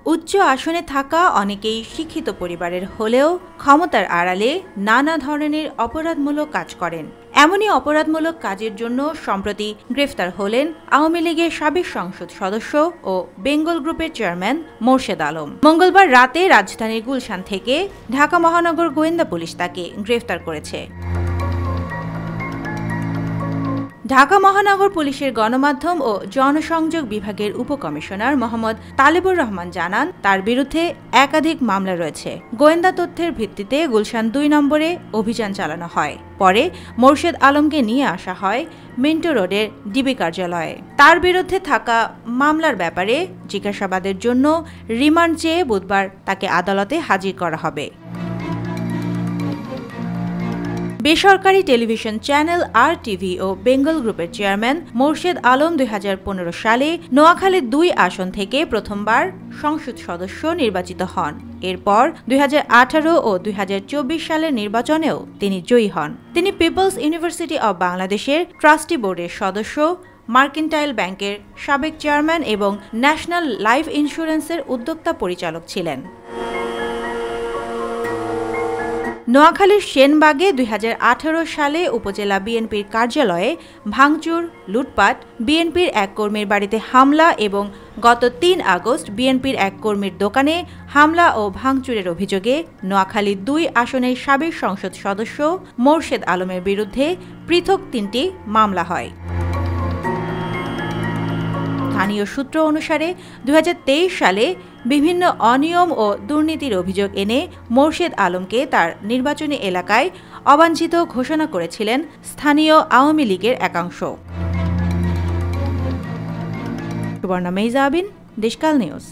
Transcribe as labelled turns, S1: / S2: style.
S1: উচ্চ আসনে থাকা অনেকেই শিক্ষিত পরিবারের হলেও ক্ষমতার আড়ালে নানা ধরনের অপরাধমূলক কাজ করেন। এমনই অপরাধমূলক কাজের জন্য সম্প্রতি গ্রেফতার হলেন আওয়ামী লীগের সাবেক সংসদ সদস্য ও বেঙ্গল গ্রুপের চেয়ারম্যান মোর্শেদ আলম। মঙ্গলবার রাতে রাজধানীর গুলশান থেকে ঢাকা মহানগর গোয়েন্দা পুলিশ তাকে গ্রেফতার করেছে। ঢাকা মহানগর পুলিশের গণমাধ্যম ও জনসংযোগ বিভাগের উপকমিশনার মোহাম্মদ তালেবুর রহমান জানান, তার বিরুদ্ধে একাধিক মামলা রয়েছে। গোয়েন্দা তথ্যের ভিত্তিতে গুলশান ২ নম্বরে অভিযান চালানো হয়। পরে মোর্শেদ আলমকে নিয়ে আসা হয় মিন্টো রোডের ডিবি কার্যালয়ে। তার বিরুদ্ধে থাকা মামলার ব্যাপারে জিজ্ঞাসাবাদের জন্য রিমান্ড চেয়ে বুধবার তাকে আদালতে হাজির করা হবে। বেসরকারি টেলিভিশন চ্যানেল RTV ও বেঙ্গল গ্রুপের চেয়ারম্যান মোর্শেদ আলম ২০১৫ সালে নোয়াখালীর ২ আসন থেকে প্রথমবার সংসদ সদস্য নির্বাচিত হন। এরপর ২০১৮ ও ২০২৪ সালের নির্বাচনেও তিনি জয়ী হন। তিনি পিপলস ইউনিভার্সিটি অব বাংলাদেশের ট্রাস্টি বোর্ডের সদস্য, মার্কেন্টাইল ব্যাংকের সাবেক চেয়ারম্যান এবং ন্যাশনাল লাইফ ইন্স্যুরেন্সের উদ্যোক্তা পরিচালক ছিলেন। নোয়াখালীর সেনবাগে ২০১৮ সালে উপজেলা বিএনপির কার্যালয়ে ভাঙচুর, লুটপাট, বিএনপির এক কর্মীর বাড়িতে হামলা এবং গত ৩ আগস্ট বিএনপির এক কর্মীর দোকানে হামলা ও ভাঙচুরের অভিযোগে নোয়াখালী ২ আসনের সাবেক সংসদ সদস্য মোর্শেদ আলমের বিরুদ্ধে পৃথক ৩টি মামলা হয়। স্থানীয় সূত্র অনুসারে ২০২৩ সালে বিভিন্ন অনিয়ম ও দুর্নীতির অভিযোগ এনে মোর্শেদ আলমকে তার নির্বাচনী এলাকায় অবাঞ্ছিত ঘোষণা করেছিলেন স্থানীয় আওয়ামী লীগের একাংশ। সুবর্ণা মেইজা আবিন, দেশকাল নিউজ।